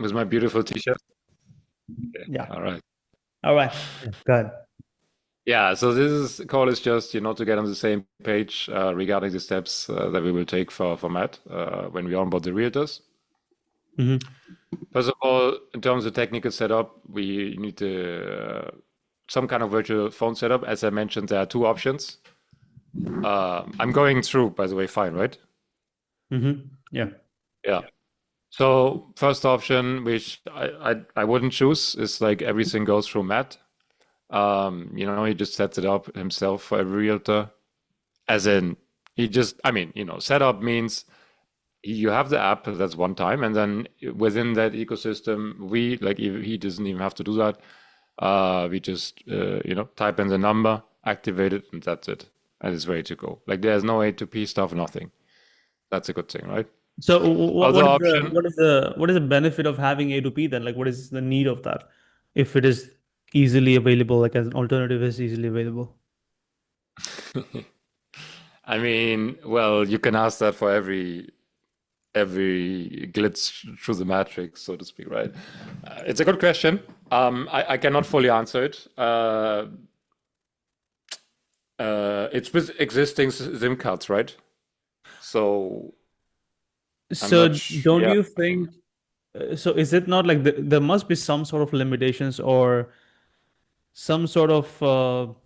with my beautiful t-shirt. Okay. Yeah. All right. All right. Good. Yeah, so call is just, to get on the same page regarding the steps that we will take for Matt when we onboard the realtors. Hmm. First of all, in terms of technical setup, we need some kind of virtual phone setup. As I mentioned, there are two options. I'm going through, by the way, fine, right? Yeah. Yeah. So first option, which I wouldn't choose, is like everything goes through Matt. He just sets it up himself for every realtor. As in, setup means you have the app, that's one time, and then within that ecosystem, he doesn't even have to do that. We just, type in the number, activate it, and that's it. And it's ready to go. Like there's no A2P stuff, nothing. That's a good thing, right? So Other option, what is the benefit of having A to P then? Like what is the need of that if it is easily available, like as an alternative is easily available? I mean, well, you can ask that for every glitch through the matrix, so to speak, right? It's a good question. I cannot fully answer it. It's with existing SIM cards, right? So I'm So not don't yeah. you think so is it not like there must be some sort of limitations or some sort of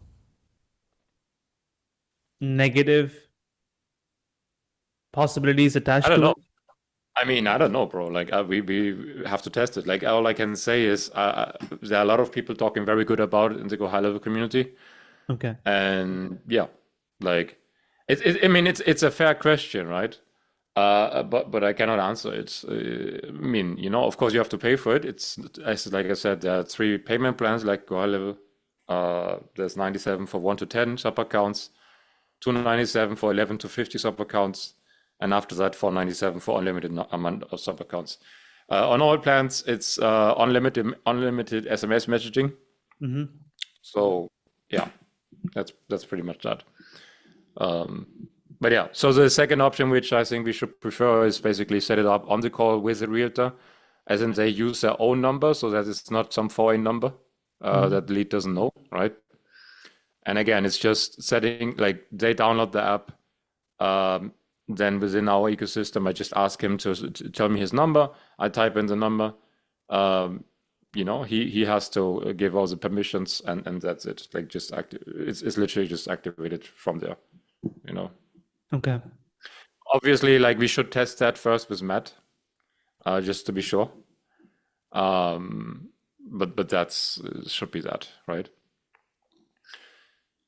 negative possibilities I attached don't to know. it? I mean, I don't know, bro. Like we have to test it. Like all I can say is there are a lot of people talking very good about it in the Go High Level community, Okay. and yeah, like I mean, it's a fair question, right? But I cannot answer it. I mean, of course you have to pay for it. It's as like I said, there are three payment plans like Go High Level. There's 97 for 1 to 10 sub accounts, 297 for 11 to 50 sub accounts, and after that 497 for unlimited amount of sub accounts. On all plans, it's unlimited SMS messaging. Hmm. So yeah, that's pretty much that. Um, but yeah, so the second option, which I think we should prefer, is basically set it up on the call with the realtor, as in they use their own number, so that it's not some foreign number Hmm. that the lead doesn't know, right? And again, it's just setting like they download the app. Um, then within our ecosystem, I just ask him to tell me his number. I type in the number. Um, he has to give all the permissions, and that's it. Like just active. It's literally just activated from there. You know. Okay. Obviously, like we should test that first with Matt, just to be sure. But that's should be that, right?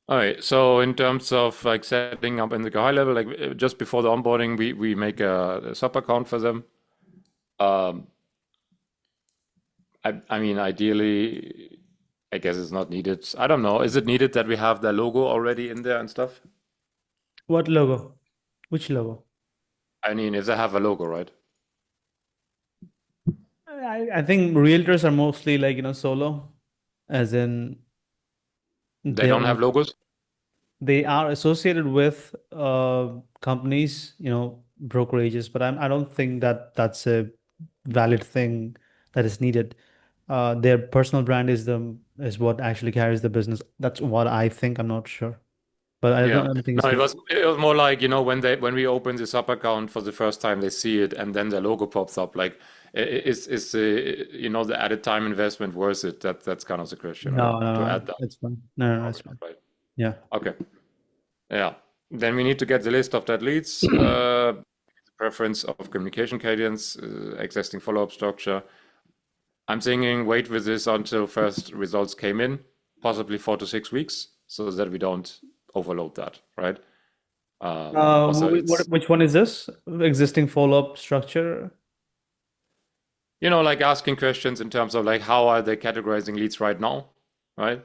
All right. So in terms of like setting up in the high level, like just before the onboarding, we make a sub account for them. Um, I mean, ideally, I guess it's not needed. I don't know. Is it needed that we have the logo already in there and stuff? What logo? Which logo? I mean, if they have a logo, right? I think realtors are mostly like, solo, as in They they don't are have logos. they are associated with companies, brokerages, but I don't think that that's a valid thing that is needed. Their personal brand is what actually carries the business. That's what I think. I'm not sure, but Yeah. I don't think No, it's needed. it was more like, when we open the sub account for the first time, they see it and then the logo pops up. Like, is the added time investment worth it? That's kind of the question, right? No, no, To no, add that. it's fine. No, no, no, it's Probably not, fine. right? Yeah. Okay. Yeah. Then we need to get the list of that leads, preference of communication cadence, existing follow-up structure. I'm thinking wait with this until first results came in, possibly 4 to 6 weeks, so that we don't overload that, right? Also, it's Which one is this? Existing follow-up structure? like asking questions in terms of like how are they categorizing leads right now, right?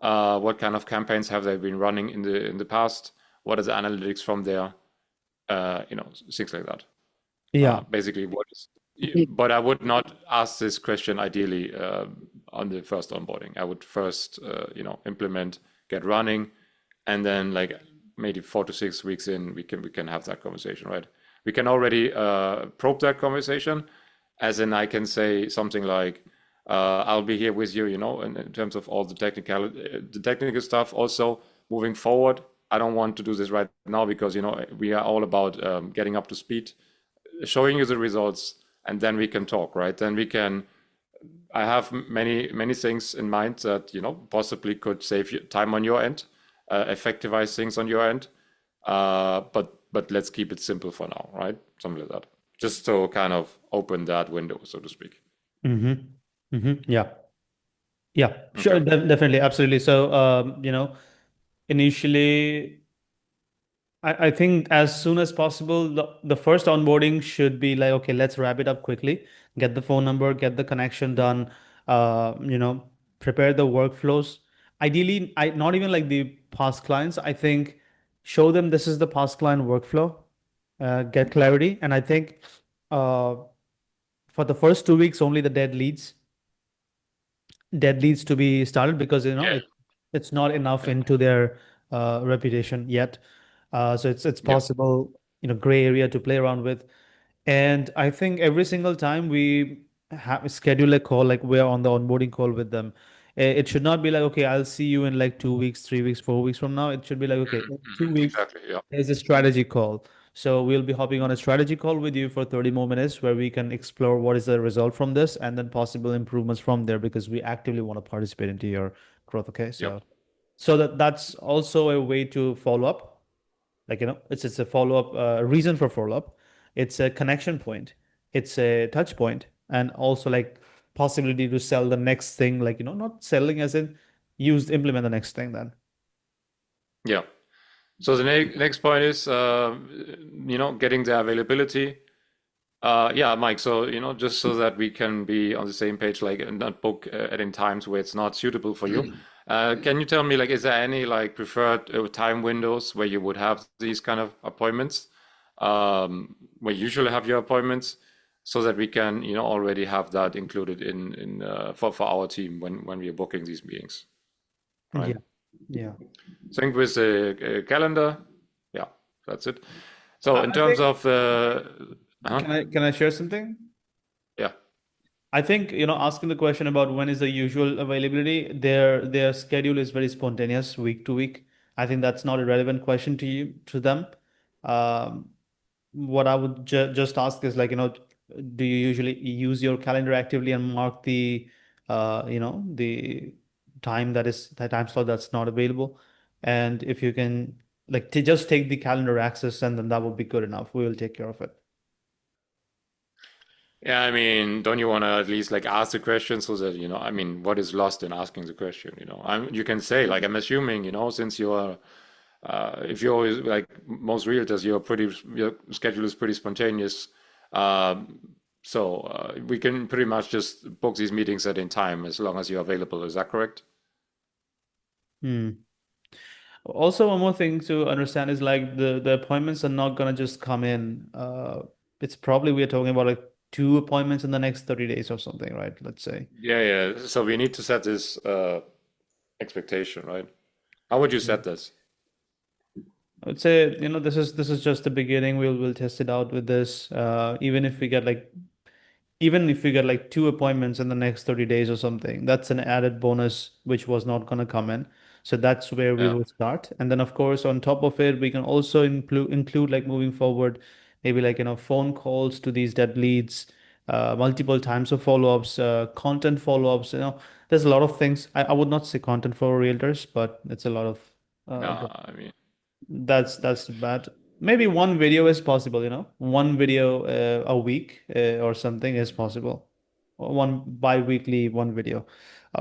What kind of campaigns have they been running in the past? What is the analytics from there? Things like that. Yeah. Basically, what is. But I would not ask this question ideally on the first onboarding. I would first, implement, get running, and then like maybe 4 to 6 weeks in, we can have that conversation, right? We can already probe that conversation. As in, I can say something like, "I'll be here with you," in terms of all the technical stuff. Also, moving forward, I don't want to do this right now because we are all about getting up to speed, showing you the results, and then we can talk, right? Then we can. I have many things in mind that possibly could save you time on your end, effectivize things on your end. But let's keep it simple for now, right? Something like that. Just to kind of open that window, so to speak. Mm-hmm. Mm-hmm. Yeah. Yeah. Sure. Okay. Definitely. Absolutely. So, initially, I think as soon as possible, the first onboarding should be like, okay, let's wrap it up quickly, get the phone number, get the connection done, prepare the workflows. Ideally, not even like the past clients. I think show them this is the past client workflow, get clarity. And I think uh, for the first 2 weeks, only the dead leads to be started because Yeah. it's not enough Yeah. into their reputation yet. So it's Yeah. possible, gray area to play around with. And I think every single time we schedule a call, like we're on the onboarding call with them, it should not be like, okay, I'll see you in like 2 weeks, 3 weeks, 4 weeks from now. It should be like, okay, in 2 weeks, Exactly. Yeah. there's a strategy call. So we'll be hopping on a strategy call with you for 30 more minutes where we can explore what is the result from this and then possible improvements from there because we actively want to participate into your growth. Okay. Yeah. So that's also a way to follow up. Like, it's a follow-up, reason for follow-up. It's a connection point. It's a touch point, and also like possibility to sell the next thing, like, not selling as in implement the next thing then. Yeah. So the next point is, getting the availability. Yeah, Mike. So, just so that we can be on the same page, like, and not book at in times where it's not suitable for you. Can you tell me, like, is there any like preferred time windows where you would have these kind of appointments, where you usually have your appointments, so that we can, already have that included in for our team when we are booking these meetings, right? Yeah. Yeah. Sync with the calendar. Yeah, that's it. So in I terms think, of uh can I share something? yeah, I think, asking the question about when is the usual availability, their schedule is very spontaneous week to week. I think that's not a relevant question to them. Um, what I would just ask is like, do you usually use your calendar actively and mark the the time slot that's not available? And if you can like to just take the calendar access and then that would be good enough. We will take care of it. yeah. I mean, don't you want to at least like ask the question so that I mean, what is lost in asking the question? You can say like, I'm assuming, since you're if you're always like most realtors, your schedule is pretty spontaneous. Um, so we can pretty much just book these meetings at any time as long as you're available. Is that correct? Hmm. Also, one more thing to understand is like the appointments are not gonna just come in. It's probably we are talking about like two appointments in the next 30 days or something, right? Let's say. Yeah, yeah. So we need to set this expectation, right? How would you Yeah. set this? I would say, this is just the beginning. We'll test it out with this. Even if we get like two appointments in the next 30 days or something, that's an added bonus which was not going to come in. So that's where we Yeah. will start. And then of course, on top of it, we can also include like moving forward, maybe like, phone calls to these dead leads, multiple times of follow-ups, content follow-ups, there's a lot of things. I would not say content for realtors, but it's a lot of I mean, that's bad. Maybe one video is possible, one video a week or something is possible. Or one bi-weekly, one video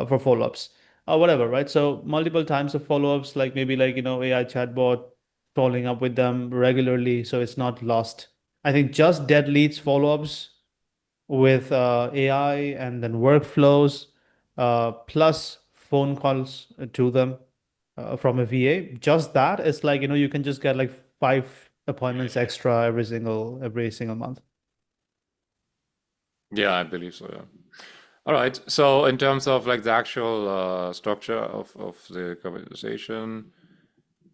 for follow-ups or whatever, right? So multiple times of follow-ups, like maybe like, AI chatbot following up with them regularly so it's not lost. I think just dead leads follow-ups with AI and then workflows, plus phone calls to them from a VA. Just that is like, you can just get like 5 appointments extra every single month. yeah, I believe so. Yeah. All right. So in terms of like the actual structure of the conversation,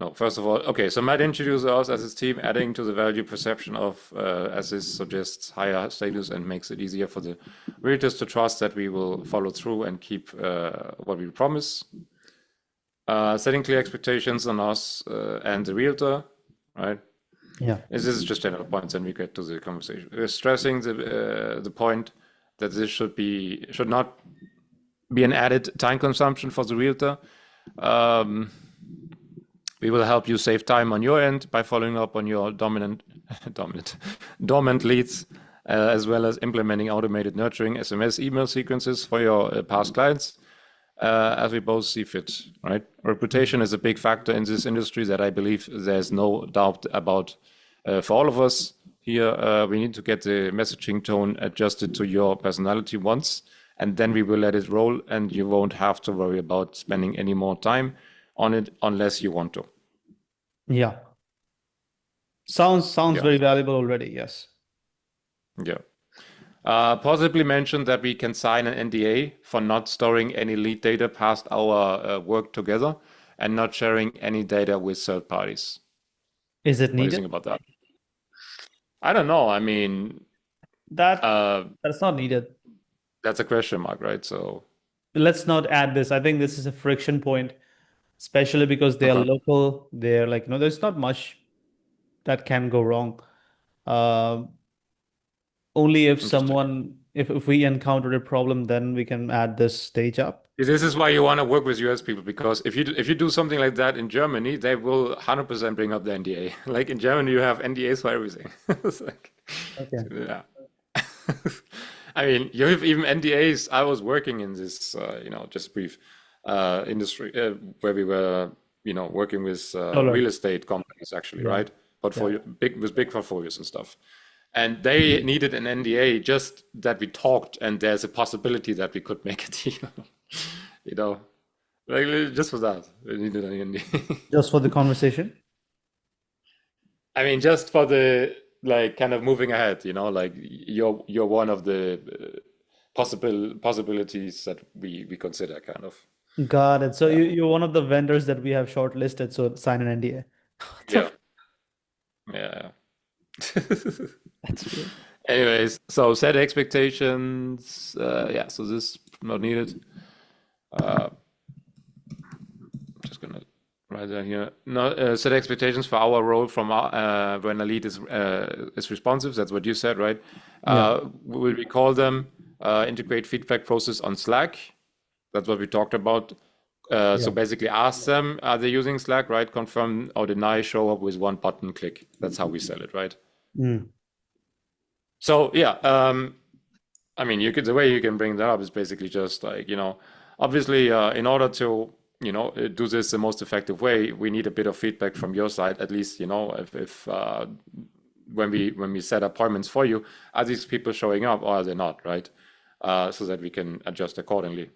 No, first of all, okay, so Matt introduces us as his team, adding to the value perception of, as this suggests, higher status and makes it easier for the realtors to trust that we will follow through and keep what we promise. Setting clear expectations on us and the realtor, right? Yeah. This is just general points, and we get to the conversation. We're stressing the point that this should not be an added time consumption for the realtor. Um, we will help you save time on your end by following up on your dominant, dormant leads, as well as implementing automated nurturing SMS email sequences for your past clients, as we both see fit. Right? Reputation is a big factor in this industry that I believe there's no doubt about. For all of us here, we need to get the messaging tone adjusted to your personality once, and then we will let it roll, and you won't have to worry about spending any more time on it unless you want to. Yeah. Sounds Yeah, very valuable already. Yes. yeah. Possibly mention that we can sign an NDA for not storing any lead data past our work together and not sharing any data with third parties. Is it What do you needed? think about that? I don't know. I mean, That uh, that's not needed. that's a question mark, right? So, Let's not add this. I think this is a friction point, especially because they are okay, local. They're like, there's not much that can go wrong. Uh, Only if interesting. if we encounter a problem, then we can add this stage up. This is why you want to work with US people because if you do something like that in Germany, they will 100% bring up the NDA. Like in Germany, you have NDAs for everything. It's like, Okay. yeah. I mean, you have even NDAs. I was working in this, just brief industry where we were, working with Dollar. real estate companies actually, Yeah. right? Yeah. Portfolio, big with big portfolios and stuff. And they needed an NDA just that we talked, and there's a possibility that we could make a deal. You know, like just for that, we needed an NDA. Just for the conversation. I mean, just for the like kind of moving ahead, like you're one of the possibilities that we consider kind of. Got it. So Yeah. you're one of the vendors that we have shortlisted, so sign an NDA. What the Yeah. f- Yeah. That's weird. Anyways, so set expectations. Yeah, so this not needed. Uh, just gonna write that here. No, set expectations for our role from when a lead is responsive. That's what you said, right? Yeah. Will we call them integrate feedback process on Slack? That's what we talked about. So Yeah. basically, ask them, are they using Slack, right? Confirm or deny, show up with one button click. That's how we sell it, right? Mm. So yeah, I mean, the way you can bring that up is basically just like, obviously, in order to, do this the most effective way, we need a bit of feedback from your side, at least, if when we set appointments for you, are these people showing up or are they not, right? So that we can adjust accordingly.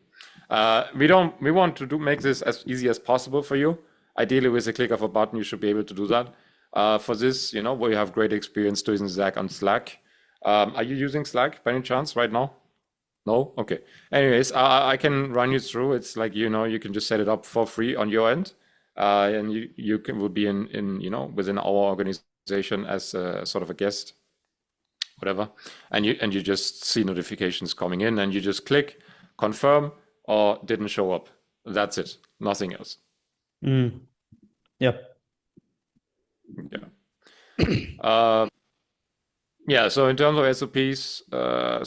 We want to make this as easy as possible for you. Ideally, with a click of a button, you should be able to do that. For this, we have great experience doing Slack on Slack. Are you using Slack by any chance right now? No? Okay. Anyways, I can run you through. It's like, you can just set it up for free on your end. And will be within our organization as a, sort of a guest, whatever. And you just see notifications coming in and you just click confirm or didn't show up. That's it. Nothing else. Mm. Yep. Yeah. Uh, Yeah, so in terms of SOPs,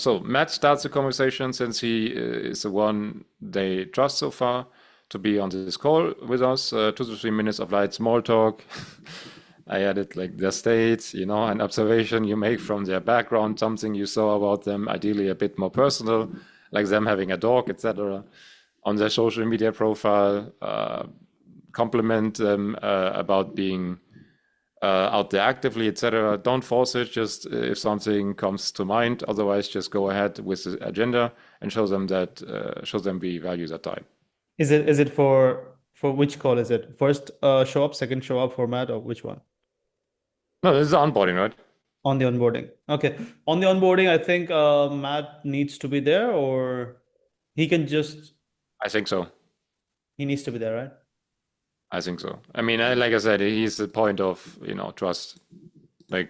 so Matt starts the conversation since he is the one they trust so far to be on this call with us. 2 to 3 minutes of light small talk. I added like their states, an observation you make from their background, something you saw about them, ideally a bit more personal, like them having a dog, etc. On their social media profile, compliment them about being out there actively, etc. Don't force it. Just if something comes to mind. Otherwise, just go ahead with the agenda and show them we value that time. Is it for which call is it? First show up, second show up format, or which one? No, this is onboarding, right? On the onboarding. Okay. On the onboarding, I think Matt needs to be there, or he can just I think so. he needs to be there, right? I think so. I mean, like I said, he's the point of, trust. Like,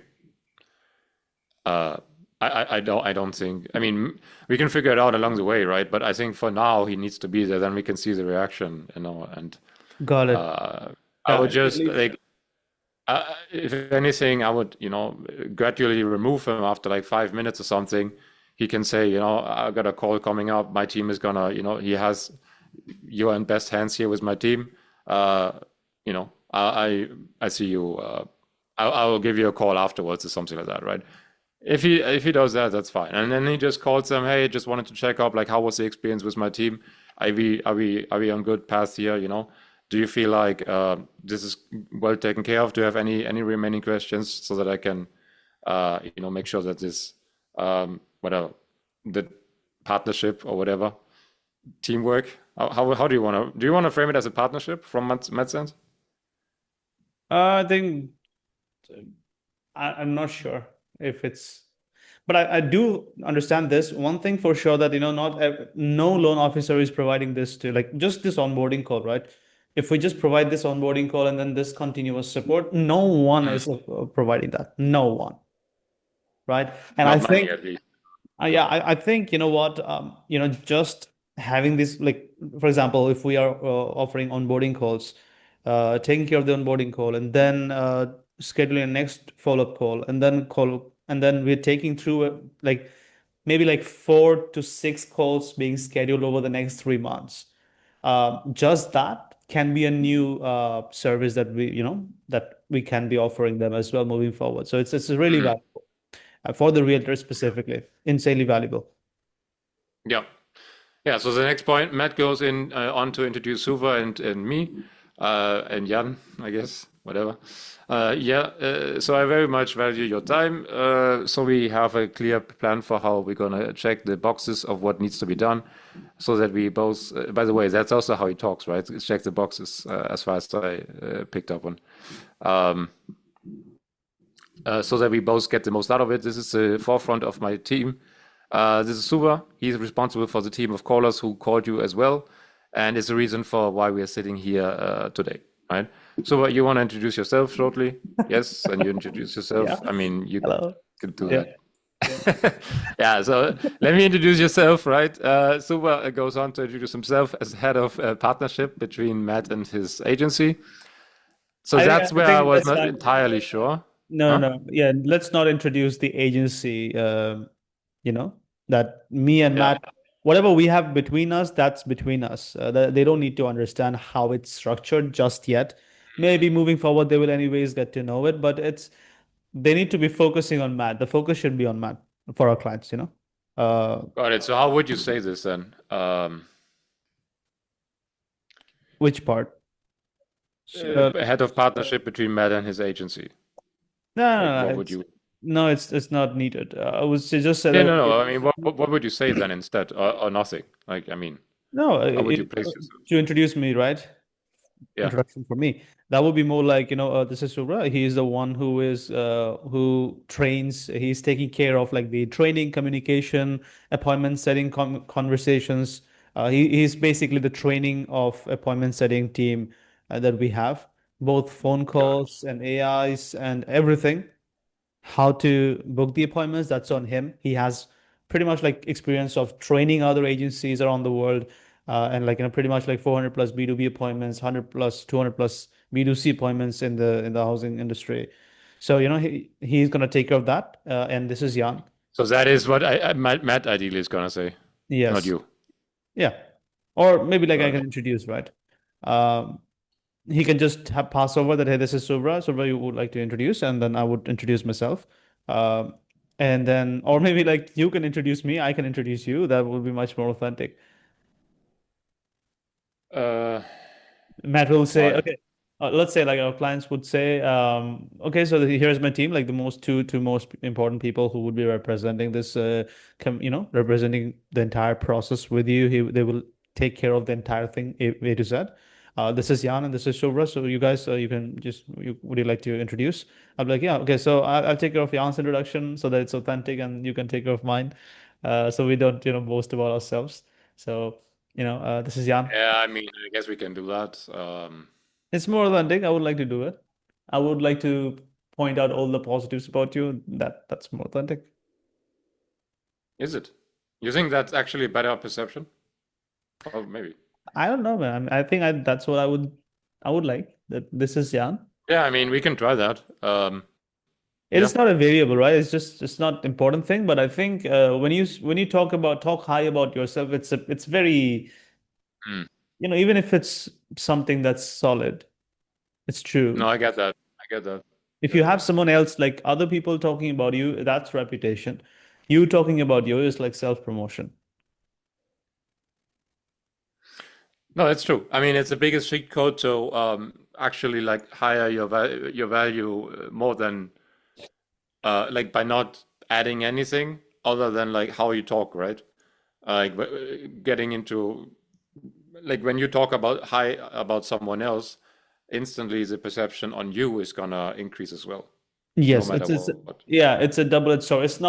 uh, I don't think. I mean, we can figure it out along the way, right? But I think for now he needs to be there. Then we can see the reaction, and Got it. uh, I Yeah, would at just least. like, if anything, I would, gradually remove him after like 5 minutes or something. He can say, I got a call coming up. My team is gonna, he has you're in best hands here with my team. Uh, I see you. I will give you a call afterwards or something like that, right? If he does that, that's fine. And then he just calls them, hey, just wanted to check up, like how was the experience with my team? Are we on good path here? Do you feel like this is well taken care of? Do you have any remaining questions so that I can make sure that this whatever the partnership or whatever teamwork. How do you want to frame it as a partnership from Matt's end? I think I'm not sure if it's, but I do understand this. One thing for sure that, no loan officer is providing this to like just this onboarding call, right? If we just provide this onboarding call and then this continuous support, no one Mm. is providing that. No one, right? And I Not money think at least. yeah, I think you know what, just having this, like, for example, if we are offering onboarding calls, taking care of the onboarding call, and then scheduling a next follow-up call, and then we're taking through like maybe like 4 to 6 calls being scheduled over the next 3 months. Just that can be a new service that we can be offering them as well moving forward. So it's really Mhm. valuable for the realtor specifically, insanely valuable. Yeah. Yeah. So the next point, Matt goes in on to introduce Suva and me and Jan, I guess, whatever. Yeah. So I very much value your time. So we have a clear plan for how we're gonna check the boxes of what needs to be done, so that we both. By the way, that's also how he talks, right? Check the boxes, as far as I picked up on. Um, so that we both get the most out of it. This is the forefront of my team. This is Suva. He's responsible for the team of callers who called you as well, and is the reason for why we are sitting here today, right? Suva, you want to introduce yourself shortly? Yes, and you introduce Yeah. yourself. I mean, you Hello. could do Yeah. that. Yeah, so let me introduce yourself, right? Suva goes on to introduce himself as head of partnership between Matt and his agency. So that's I where I think was let's not not. entirely sure. No, Huh? no, no. Yeah, let's not introduce the agency. You know that me and Yeah. Matt, whatever we have between us, that's between us. They don't need to understand how it's structured just yet. Maybe moving forward, they will anyways get to know it. But they need to be focusing on Matt. The focus should be on Matt for our clients. Uh, Got it. So how would you say this then? which part? Head of partnership between Matt and his agency. No, Like, no, what no. would you? No, it's not needed. I would say just say Yeah, that no, okay. no. I mean, what would you say then instead, or nothing? Like, I mean, No, how would you place yourself? to introduce me, right? Yeah, Introduction for me. That would be more like, this is Subra. He is the one who trains. He's taking care of like the training, communication, appointment setting, conversations. He's basically the training of appointment setting team that we have, both phone got it. calls and AIs and everything. How to book the appointments, that's on him. He has pretty much like experience of training other agencies around the world, and like pretty much like 400 plus B2B appointments, 100 plus 200 plus B2C appointments in the housing industry. So he's going to take care of that, and this is Jan. So that is what Matt ideally is gonna say, not Yes. you. Yeah. Or maybe like I Got can it. introduce, right? um he can just have pass over that, hey, this is Subra you would like to introduce, and then I would introduce myself. Um, and then, or maybe like you can introduce me, I can introduce you. That would be much more authentic. Uh, Matt will say, what? okay, let's say like our clients would say, okay, so here's my team, like the two most important people who would be representing this, representing the entire process with you. They will take care of the entire thing, A to Z. This is Jan and this is Shobra. So you guys, you can would you like to introduce? I'm like, yeah, okay. So I'll take care of Jan's introduction so that it's authentic, and you can take care of mine. So we don't, boast about ourselves. So, this is Jan. Yeah, I mean, I guess we can do that. It's more authentic. I would like to do it. I would like to point out all the positives about you. That's more authentic. Is it? You think that's actually a better perception? Well, maybe. I don't know, man. I think that's what I would like. That this is Jan. Yeah, I mean, we can try that. It Yeah. is not a variable, right? It's not important thing. But I think when you talk high about yourself, it's very Hmm. even if it's something that's solid, it's No, true. I get that. I get that. If Get you that. have someone else, like other people talking about you, that's reputation. You talking about you is like self-promotion. No, it's true. I mean, it's the biggest cheat code to actually like higher your value more than like by not adding anything other than like how you talk, right? Like getting into like when you talk about high about someone else, instantly the perception on you is gonna increase as well, no Yes, matter it's what. yeah, it's a double-edged sword. It's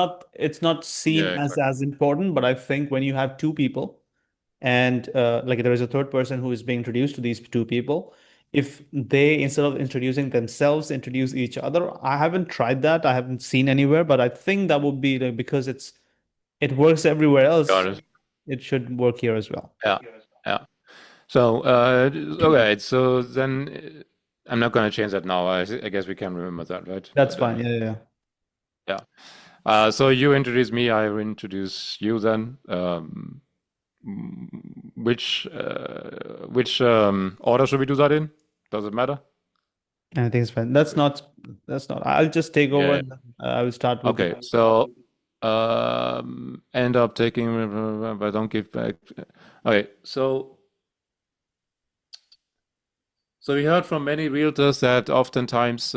not seen Yeah, as exactly. important, but I think when you have two people and like there is a third person who is being introduced to these two people, if they instead of introducing themselves, introduce each other. I haven't tried that. I haven't seen anywhere, but I think that would be like, because it works everywhere Be else, honest. it should work here as well. Yeah, yeah. So, okay, so then I'm not gonna change that now. I guess we can remember that, right? That's But fine. Yeah, yeah. yeah. So you introduce me, I will introduce you then. Which order should we do that in? Does it matter? I think it's fine. That's not. I'll just take over Yeah. and I will start with Okay. you. So end up taking, but don't give back. Okay. So we heard from many realtors that oftentimes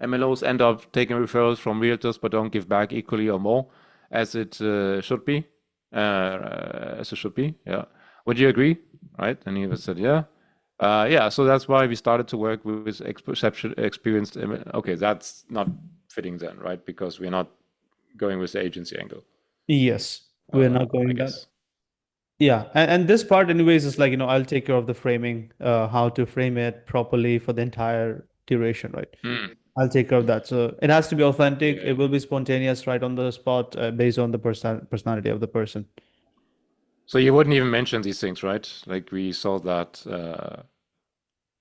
MLOs end up taking referrals from realtors but don't give back equally or more as it should be, as it should be. Yeah. Would you agree? Right? And he said, yeah. Yeah. So that's why we started to work with experienced. Okay, that's not fitting then, right? Because we're not going with the agency angle. Yes, we're not I going that. guess. Yeah, and this part, anyways, is like, I'll take care of the framing, how to frame it properly for the entire duration, right? Hmm. I'll take care of that. So it has to be authentic. It Yeah. will be spontaneous, right on the spot, based on the personality of the person. So you wouldn't even mention these things, right? Like we saw that,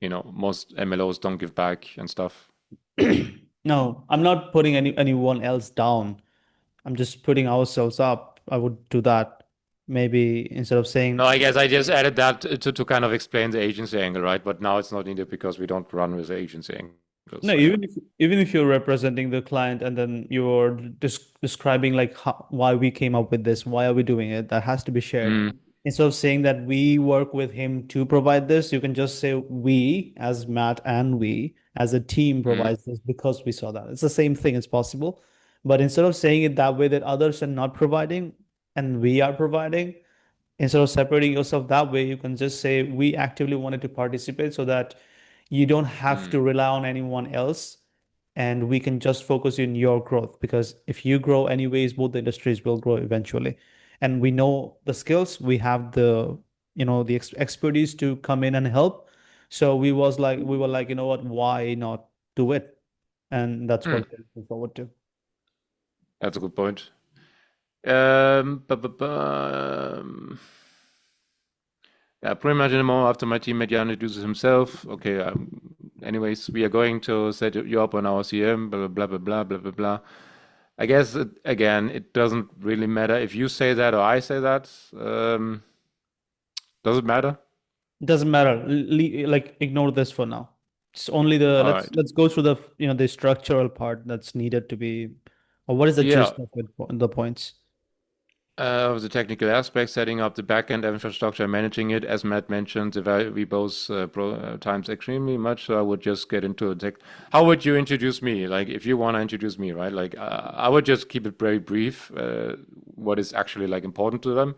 most MLOs don't give back and stuff. No, I'm not putting anyone else down. I'm just putting ourselves up. I would do that. Maybe instead of No, saying, I guess I just added that to kind of explain the agency angle, right? But now it's not needed because we don't run with the agency angle. no, So yeah. even if you're representing the client and then you're describing like why we came up with this, why are we doing it, that has to be shared. Mm, Instead of saying that we work with him to provide this, you can just say we as Matt and we as a team mm, provides this because we saw that. It's the same thing, it's possible. But instead of saying it that way that others are not providing and we are providing, instead of separating yourself that way, you can just say we actively wanted to participate so that you don't have mm, to rely on anyone else and we can just focus in your growth, because if you grow anyways, both the industries will grow eventually. And we know the skills, we have the expertise to come in and help. So we were like, you know what, why not do it? And that's mm. what we're looking forward to. That's a good point. Yeah, pretty much anymore after my teammate Jan introduces himself. Okay, anyways, we are going to set you up on our CM, blah, blah, blah, blah, blah, blah, blah. I guess, again, it doesn't really matter if you say that or I say that. Does it matter? It doesn't matter. Like ignore this for now. It's only the All let's right. let's go through the structural part that's needed to be, or what is the Yeah, gist of it, the points. the technical aspects, setting up the backend infrastructure, managing it. As Matt mentioned, we both times extremely much. So I would just get into a tech. How would you introduce me? Like, if you want to introduce me, right? Like, I would just keep it very brief. What is actually like important to them,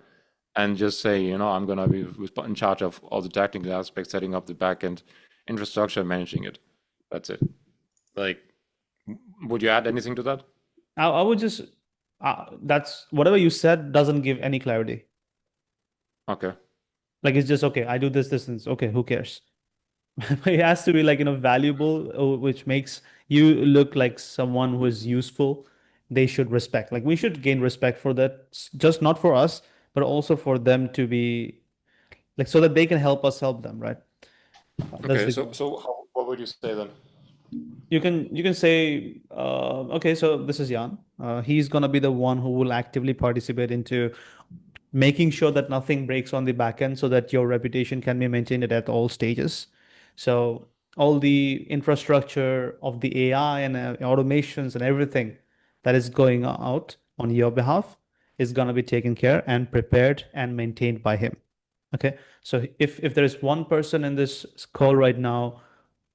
and just say, I'm gonna be in charge of all the technical aspects, setting up the backend infrastructure, managing it. That's it. Like, would you add anything to that? I would just that's whatever you said doesn't give any clarity. Okay. Like it's just okay, I do this, and okay, who cares? It has to be like, valuable, which makes you look like someone who is useful. They should respect. Like we should gain respect for that, just not for us, but also for them to be like so that they can help us help them, right? That's Okay, the so goal. what would you say then? You can say, okay, so this is Jan. He's gonna be the one who will actively participate into making sure that nothing breaks on the back end so that your reputation can be maintained at all stages. So all the infrastructure of the AI and automations and everything that is going out on your behalf is going to be taken care and prepared and maintained by him. Okay. So if there is one person in this call right now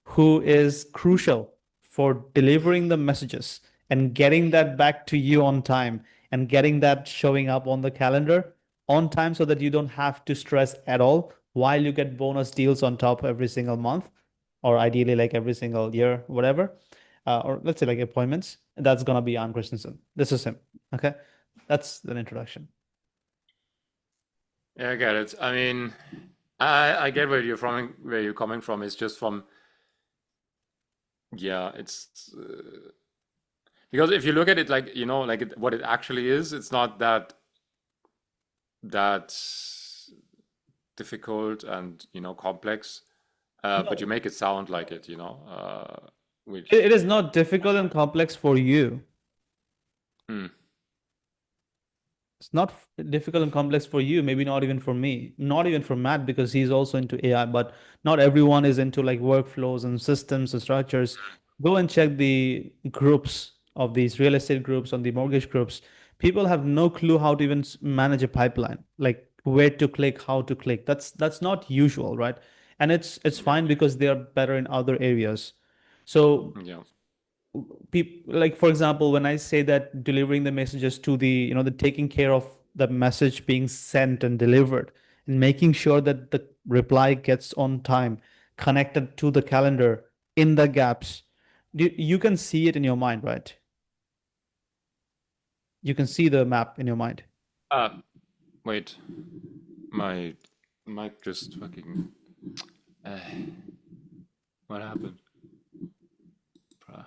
who is crucial for delivering the messages and getting that back to you on time and getting that showing up on the calendar on time so that you don't have to stress at all while you get bonus deals on top every single month or ideally like every single year, whatever. Or let's say like appointments. That's gonna be Jan Christensen. This is him. Okay. That's an introduction. Yeah, I get it. I mean, I get where you're coming from. It's just from, yeah, it's because if you look at it like, like what it actually is, it's not that difficult and, complex. But you No, make it sound like it, it which, is not difficult and complex for you. hmm, It's not difficult and complex for you, maybe not even for me, not even for Matt because he's also into AI, but not everyone is into like workflows and systems and structures. Go and check the groups of these real estate groups on the mortgage groups. People have no clue how to even manage a pipeline, like where to click, how to click. That's not usual, right? And it's yeah, fine because they are better in other areas. So yeah, people like for example when I say that delivering the messages to the the taking care of the message being sent and delivered and making sure that the reply gets on time connected to the calendar in the gaps you can see it in your mind, right? You can see the map in your mind. uh, wait, my mic just fucking, uh, what happened? Bruh.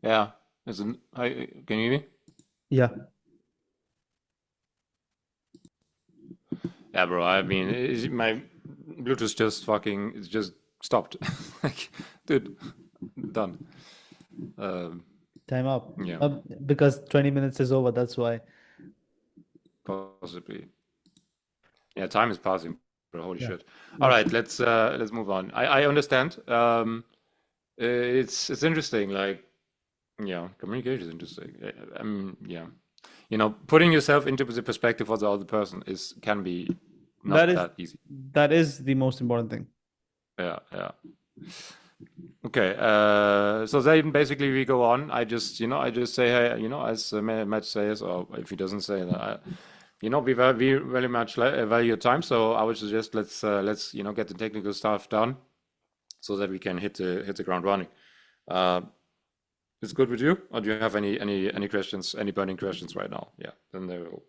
Yeah, hi, can you hear me? Yeah. Yeah, bro. I mean, my Bluetooth just fucking it's just stopped. Like, dude, done. Um, Time up. yeah, Because 20 minutes is over, that's why. possibly. Yeah, time is passing, bro. Holy Yeah. shit. All Yeah. right, let's move on. I understand. It's interesting. Like, yeah, communication is interesting. Yeah, putting yourself into the perspective of the other person is can be that not is that easy. that is the most important thing. Yeah, yeah. Okay, so then basically we go on. I just say, hey, as Matt says, or if he doesn't say that, we very much value your time. So I would suggest let's get the technical stuff done so that we can hit the ground running. Uh, it's good with you, or do you have any questions, any burning questions right now? Yeah, then they will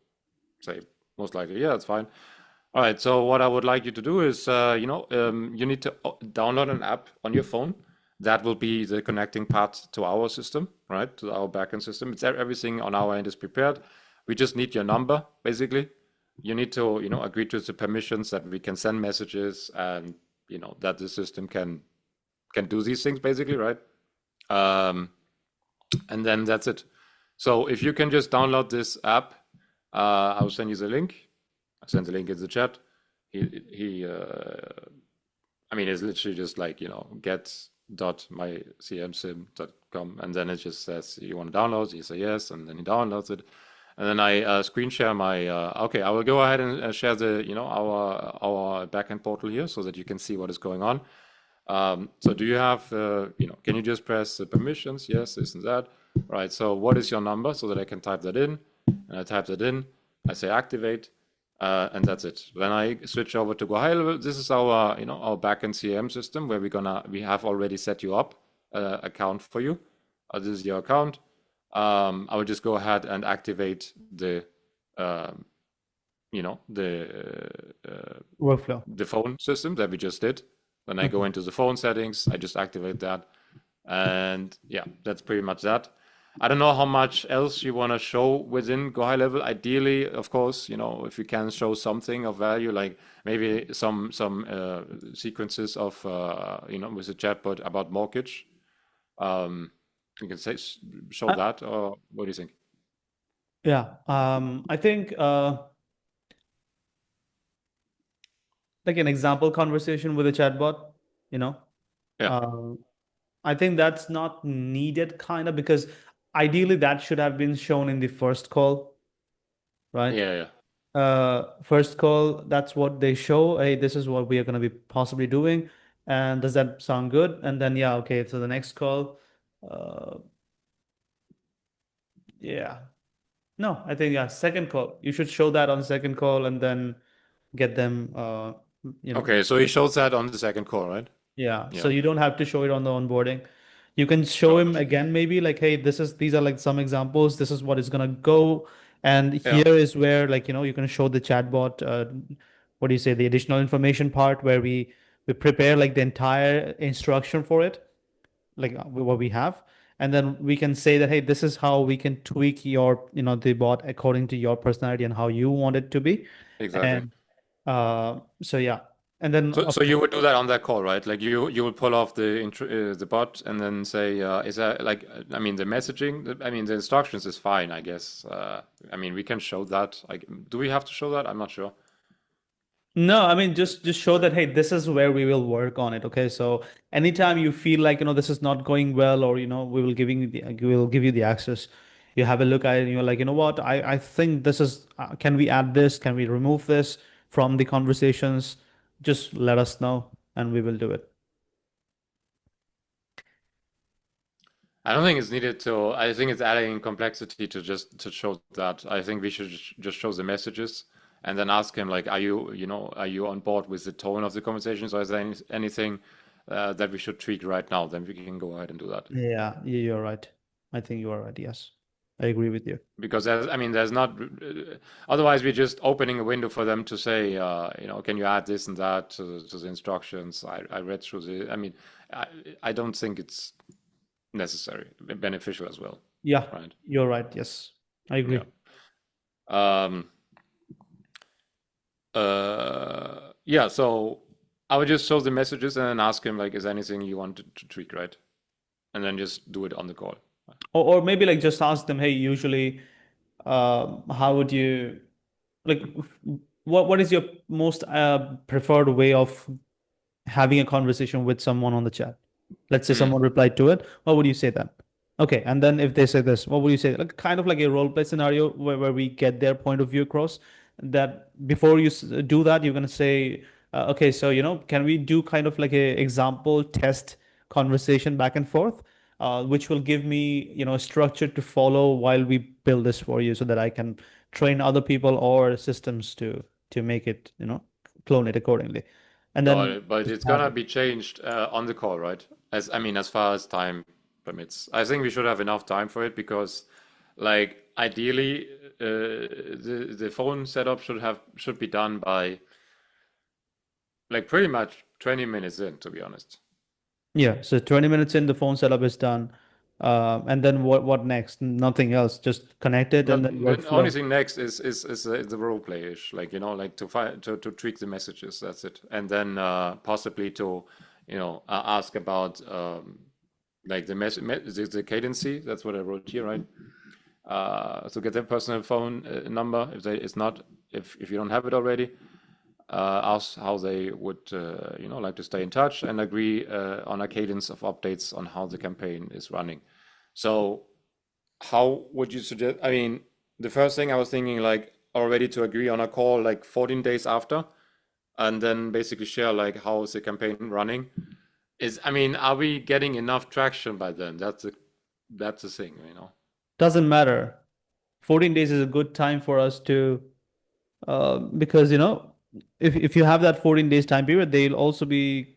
say most likely, yeah, it's fine. All right, so what I would like you to do is, you need to download an app on your phone. That will be the connecting part to our system, right? To our backend system. It's everything on our end is prepared. We just need your number, basically. You need to, agree to the permissions that we can send messages and, that the system can do these things, basically, right? Um, and then that's it. So if you can just download this app, I'll send you the link. I sent the link in the chat. He I mean, it's literally just like, get.mycmsim.com. And then it just says, you want to download? You say yes. And then he downloads it. And then I screen share my, okay, I will go ahead and share the, our backend portal here so that you can see what is going on. So do you have, can you just press the permissions? Yes, this and that. Right. So what is your number so that I can type that in? and I type that in. I say activate, and that's it. Then I switch over to go high level. This is our, our backend CRM system where we have already set you up account for you. This is your account. I will just go ahead and activate um, the Workflow. the phone system that we just did. When I go Okay. into the phone settings, I just activate that. And yeah, that's pretty much that. I don't know how much else you want to show within Go High Level. Ideally, of course, if you can show something of value, like maybe some sequences of with a chatbot about mortgage. Um, you can show Uh, that, or what do you think? yeah. I think like an example conversation with a chatbot, you know. Yeah, Uh, I think that's not needed kind of because ideally that should have been shown in the first call, right? yeah, yeah. First call, that's what they show. Hey, this is what we are going to be possibly doing. And does that sound good? And then, yeah, okay. So the next call, uh, yeah. No, I think, yeah, second call. You should show that on second call and then get them, you know, Okay, so he shows that on the second call, right? yeah. So Yeah, you don't have to show it on the onboarding. You can show sure. him again, maybe like, hey, these are like some examples. This is what is gonna go. And Yeah, here is where like, you can show the chatbot, what do you say, the additional information part where we prepare like the entire instruction for it, like what we have. And then we can say that, hey, this is how we can tweak your, the bot according to your personality and how you want it to be. exactly. And so yeah. And then So you would do that on that call, right? Like you would pull off the bot and then say, is that like I mean the messaging? I mean the instructions is fine, I guess. I mean we can show that. Like, do we have to show that? I'm not sure. No, I mean just show that hey, this is where we will work on it. Okay, so anytime you feel like this is not going well, or we will give you the access. You have a look at it, and you're like, you know what? I think this is. Can we add this? Can we remove this from the conversations? Just let us know, and we will do it. I don't think it's needed to. I think it's adding complexity to just to show that. I think we should just show the messages and then ask him like, are you on board with the tone of the conversations, or is there anything that we should tweak right now? Then we can go ahead and do that. Yeah, you're right. I think you are right. Yes, I agree with you. Because I mean, there's not. Otherwise, we're just opening a window for them to say, can you add this and that to the instructions? I read through the. I mean, I, I don't think it's necessary, beneficial as well, Yeah, right? you're right. Yes, I Yeah. agree. Um. Yeah. So I would just show the messages and then ask him like, is there anything you want to tweak, right? And then just do it on the call. Or maybe like just ask them, hey, usually, how would you like what is your most preferred way of having a conversation with someone on the chat? Let's say Mm. someone replied to it. What would you say then? Okay, and then if they say this, what would you say? Like kind of like a role play scenario where we get their point of view across. That before you do that, you're gonna say, okay, so can we do kind of like a example test conversation back and forth, which will give me a structure to follow while we build this for you, so that I can train other people or systems to make it, clone it accordingly, and Got then it. But just it's have gonna it. be changed on the call, right? As I mean, as far as time permits. I think we should have enough time for it because, like, ideally, the phone setup should be done by like pretty much 20 minutes in, to be honest. Yeah, so 20 minutes in, the phone setup is done. And then what next? Nothing else. Just connect it and But then the only workflow. thing next is the role play-ish, like like to tweak the messages. That's it, and then possibly to ask about like the cadency. That's what I wrote here, right? So get their personal phone number it's not if you don't have it already. Ask how they would like to stay in touch and agree on a cadence of updates on how the campaign is running. So how would you suggest? I mean, the first thing I was thinking like already to agree on a call like 14 days after, and then basically share like how is the campaign running. I mean, are we getting enough traction by then? That's the thing. Doesn't matter. 14 days is a good time for us to because if you have that 14 days time period, they'll also be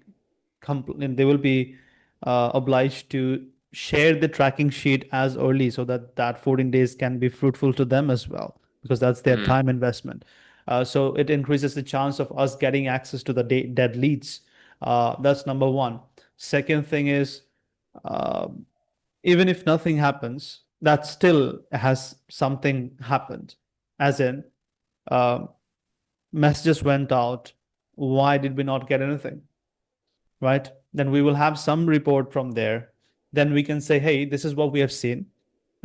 they will be obliged to share the tracking sheet as early so that that 14 days can be fruitful to them as well because that's their Mm, time investment. So it increases the chance of us getting access to the dead leads. That's number one. Second thing is, uh, even if nothing happens, that still has something happened, as in, uh, messages went out. Why did we not get anything? Right? Then we will have some report from there. Then we can say, hey, this is what we have seen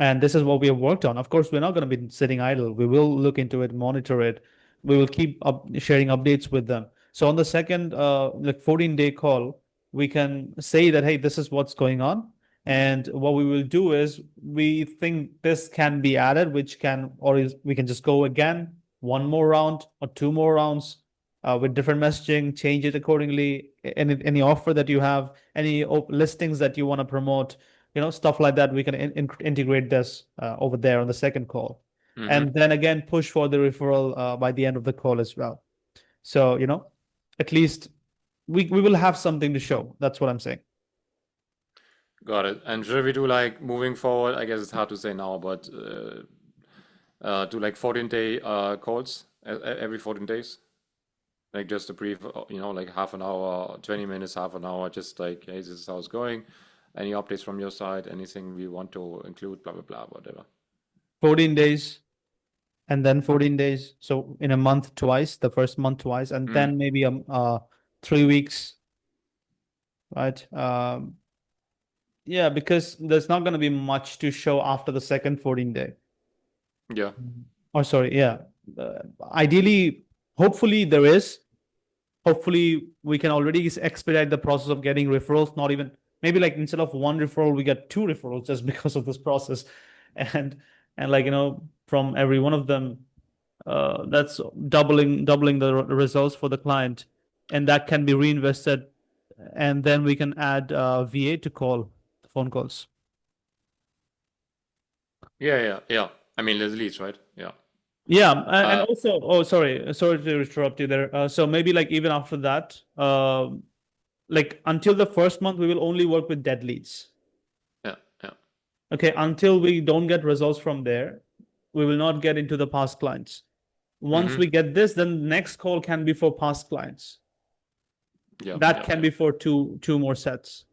and this is what we have worked on. Of course, we're not going to be sitting idle. We will look into it, monitor it. We will keep sharing updates with them. So on the second, like 14-day call, we can say that, hey, this is what's going on. And what we will do is we think this can be added, which can, or is, we can just go again, one more round or two more rounds with different messaging, change it accordingly. Any offer that you have, any listings that you want to promote, stuff like that. We can integrate this over there on the second call, hmm. and then again push for the referral by the end of the call as well. So at least we will have something to show. That's what I'm saying. Got it. And should we do like moving forward? I guess it's hard to say now, but do like 14-day calls every 14 days? Like just a brief, like half an hour, 20 minutes, half an hour, just like, hey, this is how it's going. Any updates from your side? Anything we want to include? Blah blah blah, whatever. 14 days and then 14 days. So in a month twice, the first month twice, and Mm, then maybe 3 weeks, right? Yeah, because there's not going to be much to show after the second 14 day. yeah. Oh, sorry. Yeah. Ideally, hopefully there is. Hopefully we can already expedite the process of getting referrals. Not even maybe like instead of one referral, we get two referrals just because of this process, and like from every one of them, that's doubling the results for the client, and that can be reinvested, and then we can add VA to call phone calls. Yeah, yeah, yeah. I mean, there's leads, right? Yeah. Yeah, and Uh, also, oh, sorry to interrupt you there. So maybe like even after that, like until the first month, we will only work with dead leads. yeah, yeah. Okay, until we don't get results from there, we will not get into the past clients. Once Mm-hmm. we get this, then next call can be for past clients. Yeah, That yeah, can yeah. be for two more sets.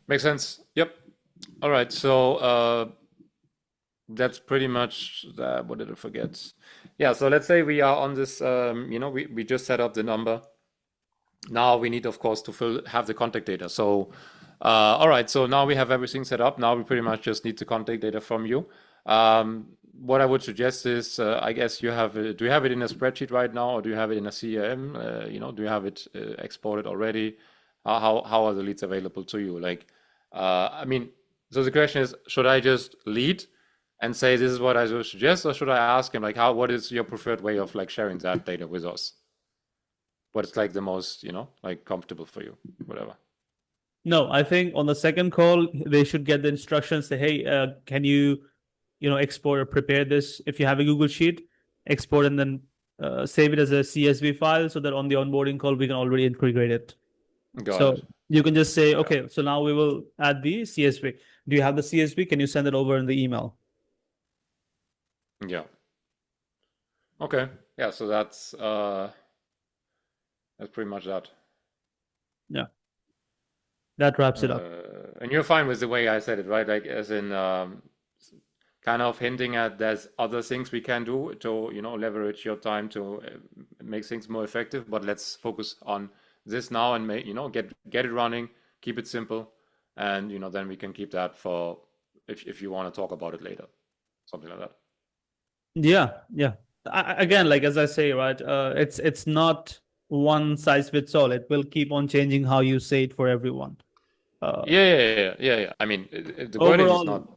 Makes sense. Yep. All right. So that's pretty much what did I forget? Yeah. So let's say we are on this. We just set up the number. Now we need, of course, to have the contact data. So, all right. So now we have everything set up. Now we pretty much just need the contact data from you. What I would suggest is, I guess you have. Do you have it in a spreadsheet right now, or do you have it in a CRM? Do you have it exported already? How are the leads available to you? Like, I mean, so the question is, should I just lead and say this is what I would suggest, or should I ask him like, what is your preferred way of like sharing that data with us? What's like the most, like comfortable for you, whatever. No, I think on the second call, they should get the instructions. Say, hey, can you, export or prepare this? If you have a Google Sheet, export and then save it as a CSV file so that on the onboarding call, we can already integrate it. Got So it. you can just say, Yeah. okay, so now we will add the CSV. Do you have the CSV? Can you send it over in the email? Yeah. Okay. Yeah. So that's pretty much that. Yeah, that wraps it up. And you're fine with the way I said it, right? Like as in kind of hinting at there's other things we can do to leverage your time to make things more effective. But let's focus on this now and make get it running, keep it simple, and then we can keep that for if you want to talk about it later, something like that. Yeah, yeah. Again, like as I say, right, it's not one size fits all. It will keep on changing how you say it for everyone. Uh, Yeah, yeah, yeah, yeah, yeah, yeah. I mean, the wording is not Overall,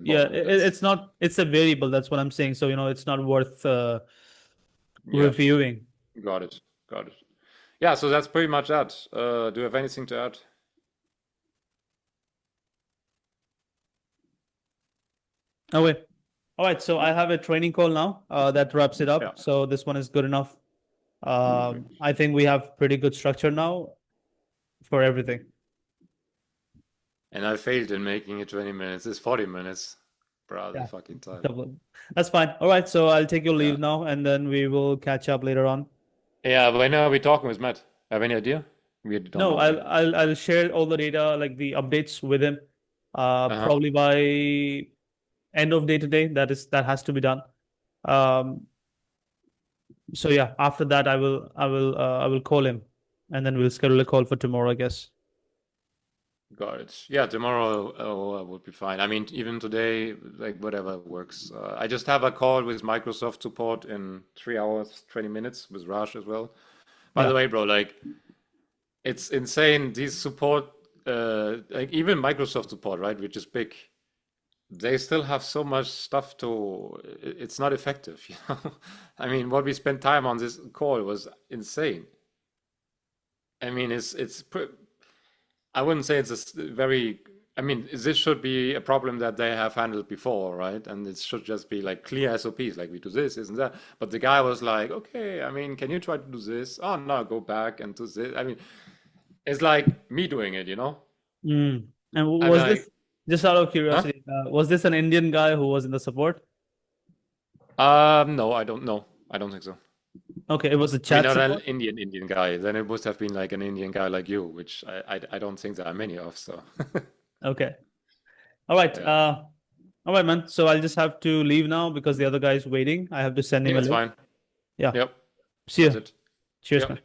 yeah, important. That's it's not. It's a variable. That's what I'm saying. So it's not worth yeah, reviewing. got it, got it. Yeah, so that's pretty much that. Do you have anything to add? Oh wait. All right, so I have a training call now. That wraps it Yeah, up. So this one is good enough. perfect. I think we have pretty good structure now for everything. And I failed in making it 20 minutes. It's 40 minutes. Brother Yeah, fucking time. double. That's fine. All right, so I'll take your Yeah. leave now, and then we will catch up later on. Yeah, when are we talking with Matt? Have any idea? We don't No, know yet. I'll share all the data, like the updates with him. Uh-huh. Probably by end of day today. That has to be done. Um, so yeah, after that, I will call him, and then we'll schedule a call for tomorrow, I guess. Got it. Yeah, tomorrow would be fine. I mean, even today, like whatever works. I just have a call with Microsoft support in 3 hours, 20 minutes with Raj as well. By Yeah. the way, bro, like it's insane. These support, like even Microsoft support, right, which is big, they still have so much stuff to. It's not effective, you know. I mean, what we spent time on this call was insane. I mean, I wouldn't say it's very. I mean, this should be a problem that they have handled before, right? And it should just be like clear SOPs, like we do this, isn't that? But the guy was like, okay, I mean, can you try to do this? Oh no, go back and do this. I mean, it's like me doing it, you know? Mm. And I'm was like, this just out of huh? curiosity? Was this an Indian guy who was in the support? No, I don't know. I don't think so. Okay, it was a I mean, chat not an support. Indian guy. Then it must have been like an Indian guy like you, which I don't think there are many of. So Okay. All right. yeah, All right, man. So I'll just have to leave now because the other guy is waiting. I have to send him yeah, a it's link. fine. Yeah. Yep, See that's you. it. See Cheers, ya. man.